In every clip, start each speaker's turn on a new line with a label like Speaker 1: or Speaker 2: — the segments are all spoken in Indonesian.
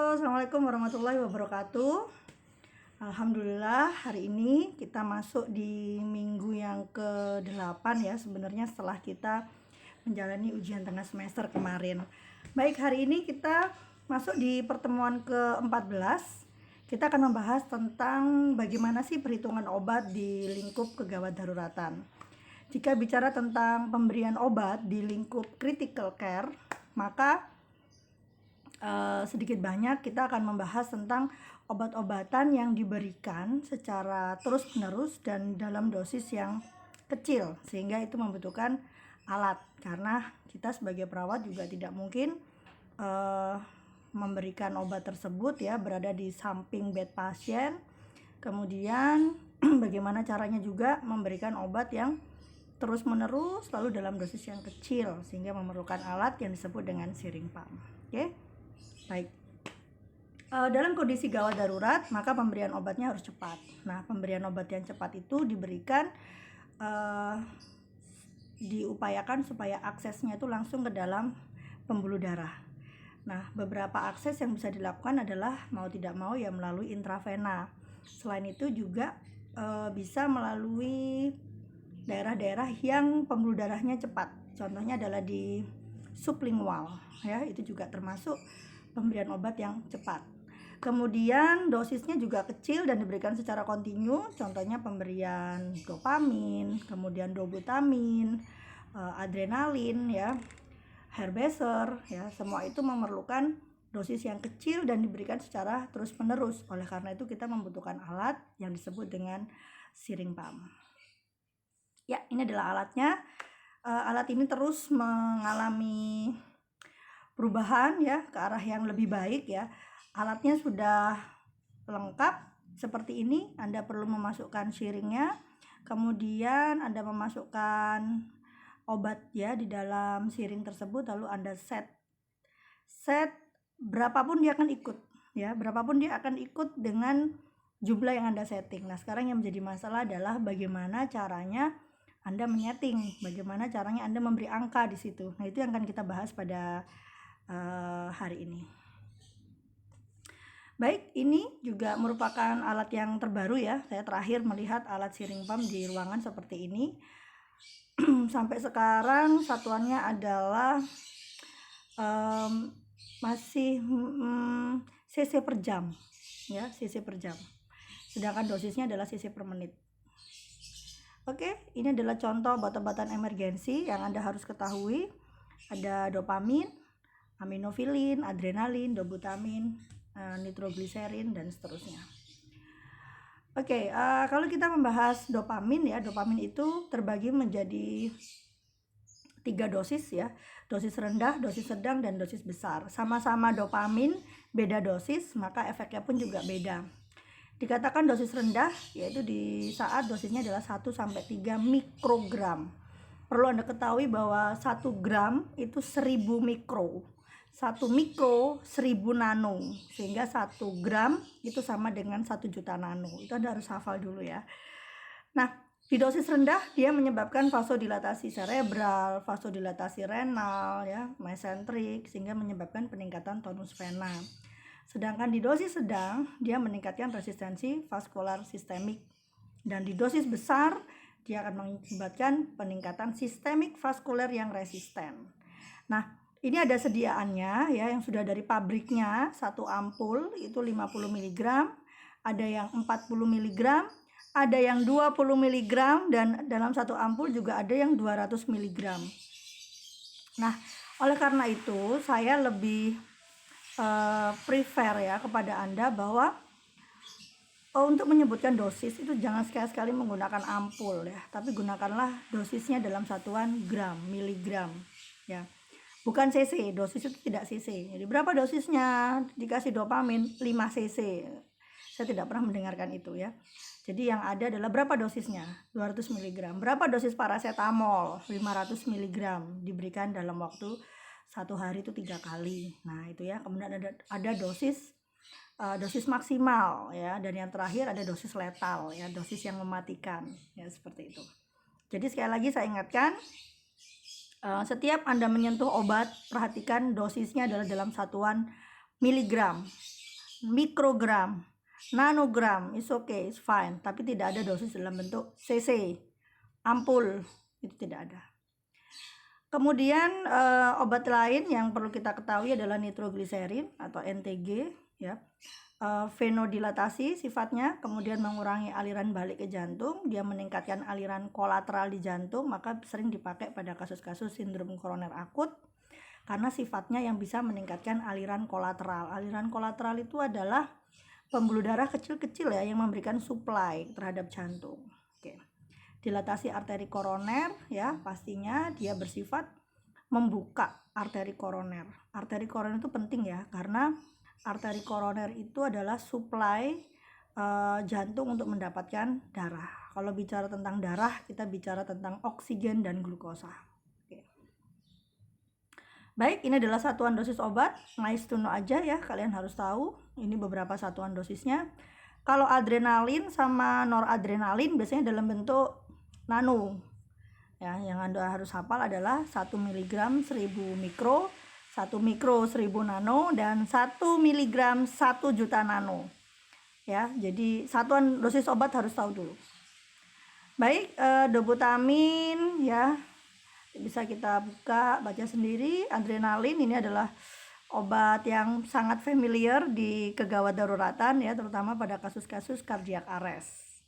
Speaker 1: Halo, Assalamualaikum warahmatullahi wabarakatuh. Alhamdulillah, hari ini kita masuk di minggu yang ke-8 ya, sebenarnya setelah kita menjalani ujian tengah semester kemarin. Baik, hari ini kita masuk di pertemuan ke-14. Kita akan membahas tentang bagaimana sih perhitungan obat di lingkup kegawat daruratan. Jika bicara tentang pemberian obat di lingkup critical care, maka sedikit banyak kita akan membahas tentang obat-obatan yang diberikan secara terus-menerus dan dalam dosis yang kecil, sehingga itu membutuhkan alat, karena kita sebagai perawat juga tidak mungkin memberikan obat tersebut ya berada di samping bed pasien. Kemudian bagaimana caranya juga memberikan obat yang terus-menerus lalu dalam dosis yang kecil, sehingga memerlukan alat yang disebut dengan syring pump. Oke? Baik, dalam kondisi gawat darurat maka pemberian obatnya harus cepat. Nah, pemberian obat yang cepat itu diberikan, diupayakan supaya aksesnya itu langsung ke dalam pembuluh darah. Nah, beberapa akses yang bisa dilakukan adalah mau tidak mau ya melalui intravena. Selain itu juga bisa melalui daerah-daerah yang pembuluh darahnya cepat. Contohnya adalah di sublingual ya, itu juga termasuk pemberian obat yang cepat. Kemudian dosisnya juga kecil dan diberikan secara kontinu, contohnya pemberian dopamin, kemudian dobutamin, adrenalin ya, herbeser ya, semua itu memerlukan dosis yang kecil dan diberikan secara terus-menerus. Oleh karena itu kita membutuhkan alat yang disebut dengan syring pump. Ya, ini adalah alatnya. Alat ini terus mengalami perubahan ya ke arah yang lebih baik ya. Alatnya sudah lengkap seperti ini. Anda perlu memasukkan syringnya, kemudian Anda memasukkan obat ya di dalam syring tersebut, lalu Anda set berapapun dia akan ikut ya, berapapun dia akan ikut dengan jumlah yang Anda setting. Nah, sekarang yang menjadi masalah adalah bagaimana caranya Anda menyeting, bagaimana caranya Anda memberi angka di situ. Nah, itu yang akan kita bahas pada hari ini. Baik, ini juga merupakan alat yang terbaru ya. Saya terakhir melihat alat syring pump di ruangan seperti ini. Sampai sekarang satuannya adalah masih cc per jam ya, cc per jam. Sedangkan dosisnya adalah cc per menit. Oke, ini adalah contoh obat-obatan emergensi yang Anda harus ketahui. Ada dopamin, aminofilin, adrenalin, dobutamin, nitrogliserin, dan seterusnya. Oke, kalau kita membahas dopamin ya, dopamin itu terbagi menjadi 3 dosis ya, dosis rendah, dosis sedang, dan dosis besar. Sama-sama dopamin, beda dosis, maka efeknya pun juga beda. Dikatakan dosis rendah yaitu di saat dosisnya adalah 1-3 mikrogram. Perlu Anda ketahui bahwa 1 gram itu 1000 mikro, 1 mikro 1000 nano, sehingga 1 gram itu sama dengan 1 juta nano. Itu Anda harus hafal dulu ya. Nah, di dosis rendah dia menyebabkan vasodilatasi cerebral, vasodilatasi renal ya, mesentrik, sehingga menyebabkan peningkatan tonus vena. Sedangkan di dosis sedang dia meningkatkan resistensi vaskular sistemik, dan di dosis besar dia akan mengakibatkan peningkatan sistemik vaskuler yang resisten. Nah, ini ada sediaannya ya, yang sudah dari pabriknya. 1 ampul itu 50 mg, ada yang 40 mg, ada yang 20 mg, dan dalam 1 ampul juga ada yang 200 mg. Nah, oleh karena itu saya lebih prefer ya kepada Anda bahwa untuk menyebutkan dosis itu jangan sekali-sekali menggunakan ampul ya, tapi gunakanlah dosisnya dalam satuan gram, miligram ya. Bukan cc, dosis itu tidak cc. Jadi berapa dosisnya dikasih dopamin? 5 cc. Saya tidak pernah mendengarkan itu ya. Jadi yang ada adalah berapa dosisnya? 200 mg. Berapa dosis paracetamol? 500 mg. Diberikan dalam waktu 1 hari itu 3 kali. Nah, itu ya. Kemudian ada dosis maksimal ya, dan yang terakhir ada dosis letal ya, dosis yang mematikan ya, seperti itu. Jadi sekali lagi saya ingatkan, setiap Anda menyentuh obat, perhatikan dosisnya adalah dalam satuan miligram, mikrogram, nanogram, is okay, it's fine, tapi tidak ada dosis dalam bentuk cc, ampul, itu tidak ada. Kemudian obat lain yang perlu kita ketahui adalah nitrogliserin atau NTG, ya. Venodilatasi sifatnya, kemudian mengurangi aliran balik ke jantung, dia meningkatkan aliran kolateral di jantung, maka sering dipakai pada kasus-kasus sindrom koroner akut karena sifatnya yang bisa meningkatkan aliran kolateral. Aliran kolateral itu adalah pembuluh darah kecil-kecil ya yang memberikan supply terhadap jantung. Oke. Dilatasi arteri koroner ya, pastinya dia bersifat membuka arteri koroner. Arteri koroner itu penting ya, karena arteri koroner itu adalah supply jantung untuk mendapatkan darah. Kalau bicara tentang darah, kita bicara tentang oksigen dan glukosa. Oke. Baik, ini adalah satuan dosis obat. Nice to know aja ya, kalian harus tahu. Ini beberapa satuan dosisnya. Kalau adrenalin sama noradrenalin biasanya dalam bentuk nano. Ya, yang Anda harus hafal adalah 1 mg 1000 mikro, 1 mikro 1000 nano, dan 1 mg 1 juta nano. Ya, jadi satuan dosis obat harus tahu dulu. Baik, dobutamin ya, bisa kita buka baca sendiri. Adrenalin ini adalah obat yang sangat familiar di kegawat daruratan ya, terutama pada kasus-kasus cardiac arrest.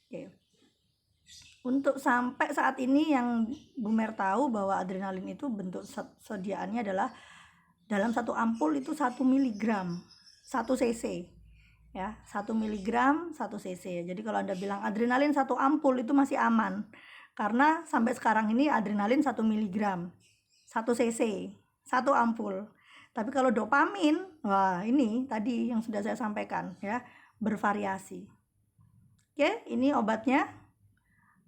Speaker 1: Oke. Untuk sampai saat ini yang Bu Mer tahu bahwa adrenalin itu bentuk sediaannya adalah dalam satu ampul itu 1 mg 1 cc ya, 1 mg 1 cc. Jadi kalau Anda bilang adrenalin 1 ampul itu masih aman karena sampai sekarang ini adrenalin 1 mg 1 cc 1 ampul. Tapi kalau dopamin, wah ini tadi yang sudah saya sampaikan ya, bervariasi. Oke, ini obatnya.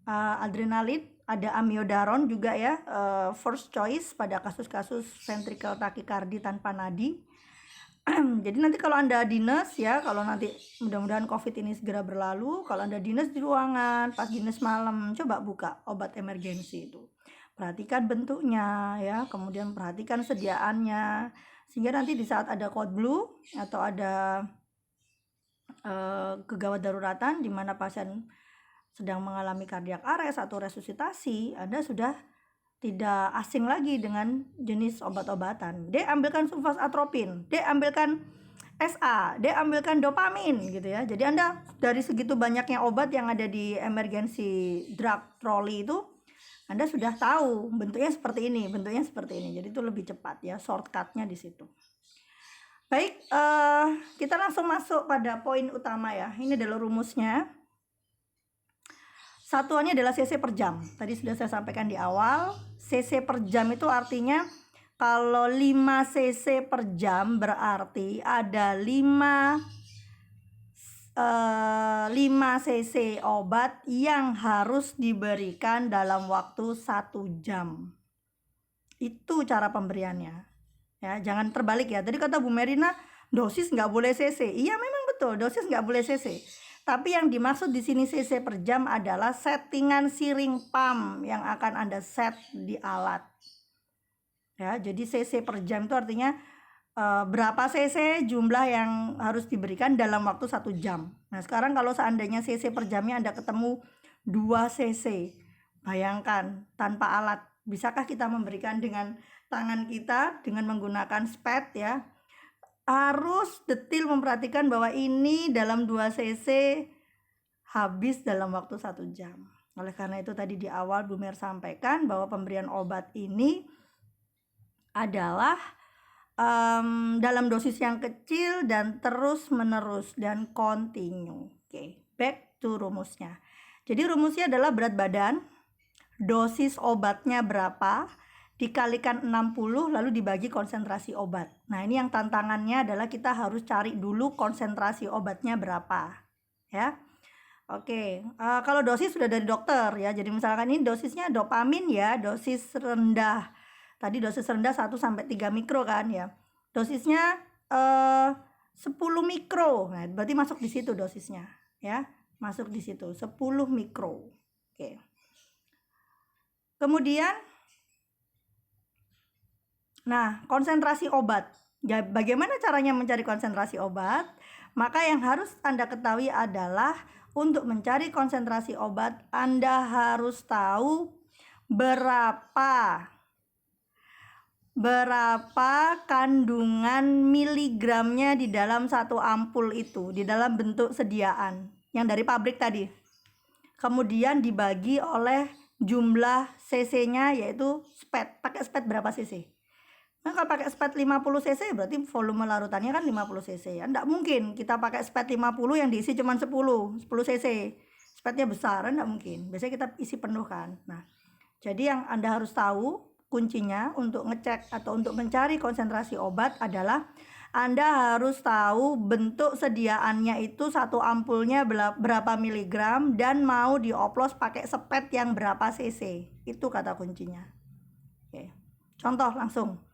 Speaker 1: Adrenalin, ada amiodaron juga ya, first choice pada kasus-kasus ventricle tachycardia tanpa nadi. Jadi nanti kalau Anda dinas ya, kalau nanti mudah-mudahan COVID ini segera berlalu, kalau Anda dinas di ruangan pas dinas malam, coba buka obat emergensi itu. Perhatikan bentuknya ya, kemudian perhatikan sediaannya, sehingga nanti di saat ada code blue atau ada kegawat daruratan di mana pasien sedang mengalami cardiac arrest atau resusitasi, Anda sudah tidak asing lagi dengan jenis obat-obatan. D ambilkan sulfasatropin, D ambilkan SA, D ambilkan dopamin gitu ya. Jadi Anda dari segitu banyaknya obat yang ada di emergency drug trolley itu, Anda sudah tahu bentuknya seperti ini, bentuknya seperti ini. Jadi itu lebih cepat ya, shortcutnya di situ. Baik, kita langsung masuk pada poin utama ya. Ini adalah rumusnya. Satuannya adalah cc per jam. Tadi sudah saya sampaikan di awal. Cc per jam itu artinya kalau 5 cc per jam berarti ada 5 cc obat yang harus diberikan dalam waktu 1 jam. Itu cara pemberiannya. Ya, jangan terbalik ya. Tadi kata Bu Merina, dosis nggak boleh cc. Iya memang betul, dosis nggak boleh cc. Tapi yang dimaksud di sini cc per jam adalah settingan siring pump yang akan Anda set di alat. Ya, jadi cc per jam itu artinya berapa cc jumlah yang harus diberikan dalam waktu 1 jam. Nah, sekarang kalau seandainya cc per jamnya Anda ketemu 2 cc. Bayangkan tanpa alat, bisakah kita memberikan dengan tangan kita dengan menggunakan spad ya? Harus detail memperhatikan bahwa ini dalam 2 cc habis dalam waktu 1 jam. Oleh karena itu tadi di awal Bu Mer sampaikan bahwa pemberian obat ini adalah dalam dosis yang kecil dan terus menerus dan continue. Oke, back to rumusnya. Jadi rumusnya adalah berat badan, dosis obatnya berapa, dikalikan 60 lalu dibagi konsentrasi obat. Nah, ini yang tantangannya adalah kita harus cari dulu konsentrasi obatnya berapa ya. Oke, kalau dosis sudah dari dokter ya. Jadi misalkan ini dosisnya dopamin ya, dosis rendah. Tadi dosis rendah 1 sampai 3 mikro kan ya. Dosisnya 10 mikro. Nah, berarti masuk di situ dosisnya ya. Masuk di situ 10 mikro. Oke. Kemudian nah, konsentrasi obat Bagaimana caranya mencari konsentrasi obat? Maka yang harus Anda ketahui adalah untuk mencari konsentrasi obat, Anda harus tahu berapa kandungan miligramnya di dalam satu ampul itu, di dalam bentuk sediaan yang dari pabrik tadi. Kemudian dibagi oleh jumlah cc-nya, yaitu SPET. Pakai SPET berapa cc? Nah, kalau pakai SPET 50 cc berarti volume larutannya kan 50 cc. Ya, enggak mungkin kita pakai SPET 50 yang diisi cuma 10 cc. SPET-nya besar, enggak mungkin. Biasanya kita isi penuh kan. Nah, jadi yang Anda harus tahu kuncinya untuk ngecek atau untuk mencari konsentrasi obat adalah Anda harus tahu bentuk sediaannya itu satu ampulnya berapa miligram dan mau dioplos pakai SPET yang berapa cc. Itu kata kuncinya. Oke. Contoh langsung.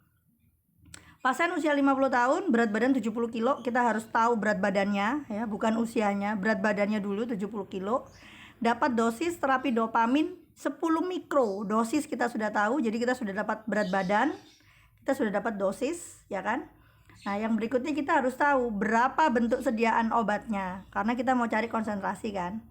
Speaker 1: Pasien usia 50 tahun, berat badan 70 kilo, kita harus tahu berat badannya ya, bukan usianya, berat badannya dulu 70 kilo. Dapat dosis terapi dopamin 10 mikro. Dosis kita sudah tahu, jadi kita sudah dapat berat badan, kita sudah dapat dosis, ya kan? Nah, yang berikutnya kita harus tahu berapa bentuk sediaan obatnya, karena kita mau cari konsentrasi kan.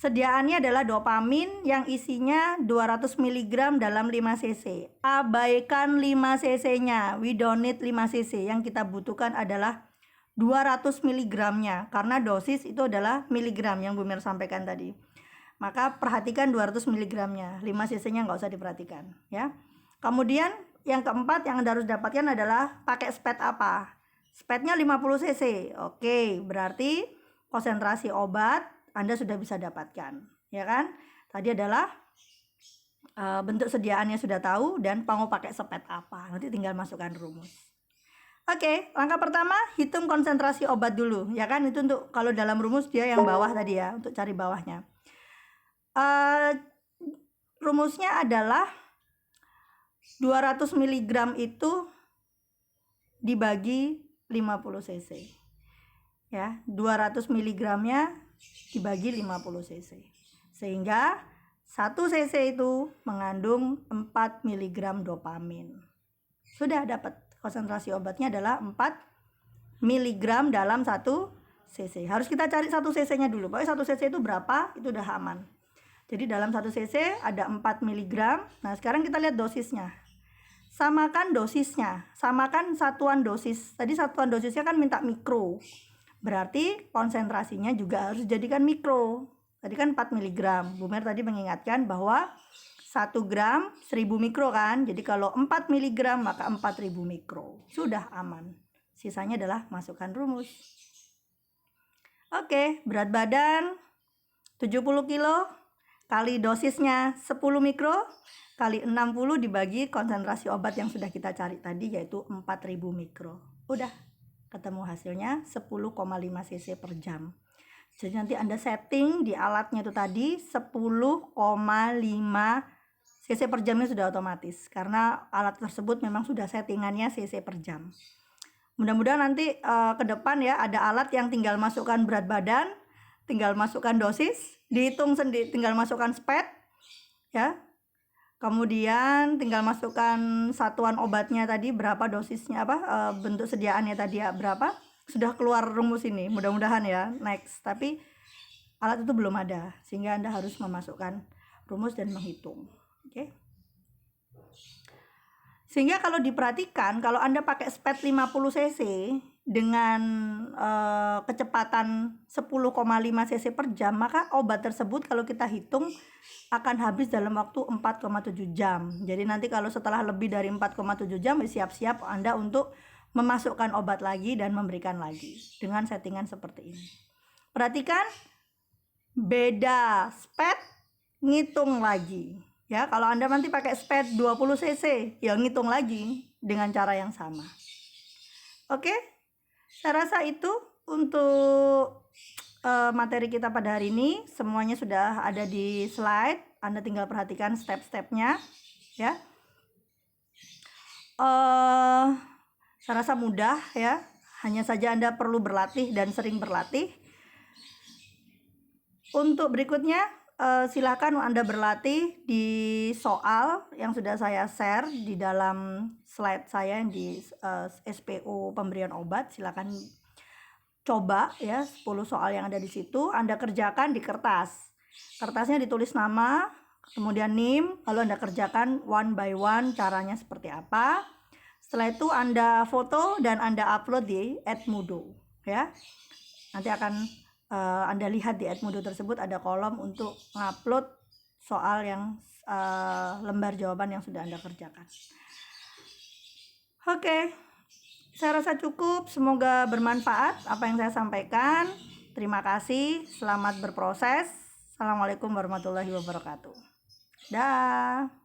Speaker 1: Sediaannya adalah dopamin yang isinya 200 mg dalam 5 cc. Abaikan 5 cc-nya. We don't need 5 cc. Yang kita butuhkan adalah 200 mg-nya. Karena dosis itu adalah miligram yang Bu Mir sampaikan tadi. Maka perhatikan 200 mg-nya. 5 cc-nya nggak usah diperhatikan. Ya. Kemudian yang keempat yang Anda harus dapatkan adalah pakai SPET apa? SPET-nya 50 cc. Oke, berarti konsentrasi obat Anda sudah bisa dapatkan, ya kan? Tadi adalah bentuk sediaannya sudah tahu dan mau pakai SPET apa. Nanti tinggal masukkan rumus. Oke, langkah pertama hitung konsentrasi obat dulu, ya kan? Itu untuk kalau dalam rumus dia yang bawah tadi ya, untuk cari bawahnya. Rumusnya adalah 200 mg itu dibagi 50 cc. Ya, 200 mg-nya dibagi 50 cc. Sehingga 1 cc itu mengandung 4 mg dopamin. Sudah dapat konsentrasi obatnya adalah 4 mg dalam 1 cc. Harus kita cari 1 cc-nya dulu. Pokoknya 1 cc itu berapa? Itu udah aman. Jadi dalam 1 cc ada 4 mg. Nah, sekarang kita lihat dosisnya. Samakan dosisnya. Samakan satuan dosis. Tadi satuan dosisnya kan minta mikro. Berarti konsentrasinya juga harus dijadikan mikro. Tadi kan 4 mg. Bu Mer tadi mengingatkan bahwa 1 gram 1000 mikro kan. Jadi kalau 4 mg maka 4000 mikro. Sudah aman. Sisanya adalah masukkan rumus. Oke, berat badan 70 kilo kali dosisnya 10 mikro kali 60 dibagi konsentrasi obat yang sudah kita cari tadi yaitu 4000 mikro. Udah ketemu hasilnya 10,5 cc per jam. Jadi nanti Anda setting di alatnya itu tadi 10,5 cc per jamnya sudah otomatis. Karena alat tersebut memang sudah settingannya cc per jam. Mudah-mudahan nanti ke depan ya ada alat yang tinggal masukkan berat badan, tinggal masukkan dosis, dihitung sendiri, tinggal masukkan SPET ya. Kemudian tinggal masukkan satuan obatnya tadi berapa dosisnya bentuk sediaannya tadi ya berapa. Sudah keluar rumus ini, mudah-mudahan ya next. Tapi alat itu belum ada sehingga Anda harus memasukkan rumus dan menghitung. Oke. Sehingga kalau diperhatikan kalau Anda pakai SPET 50 cc dengan kecepatan 10,5 cc per jam, maka obat tersebut kalau kita hitung akan habis dalam waktu 4,7 jam. Jadi nanti kalau setelah lebih dari 4,7 jam siap-siap Anda untuk memasukkan obat lagi dan memberikan lagi dengan settingan seperti ini. Perhatikan beda SPET, ngitung lagi. Ya, kalau Anda nanti pakai SPET 20 cc, ya ngitung lagi dengan cara yang sama. Oke? Saya rasa itu untuk materi kita pada hari ini. Semuanya sudah ada di slide. Anda tinggal perhatikan step-stepnya ya. Saya rasa mudah ya. Hanya saja Anda perlu berlatih dan sering berlatih. Untuk berikutnya silakan Anda berlatih di soal yang sudah saya share di dalam slide saya yang di SPO pemberian obat. Silakan coba ya 10 soal yang ada di situ Anda kerjakan di kertas. Kertasnya ditulis nama, kemudian NIM, lalu Anda kerjakan one by one caranya seperti apa. Setelah itu Anda foto dan Anda upload di Edmodo ya. Nanti akan Anda lihat di Edmodo tersebut ada kolom untuk ngupload soal yang lembar jawaban yang sudah Anda kerjakan. Oke, saya rasa cukup. Semoga bermanfaat apa yang saya sampaikan. Terima kasih. Selamat berproses. Assalamualaikum warahmatullahi wabarakatuh. Dah.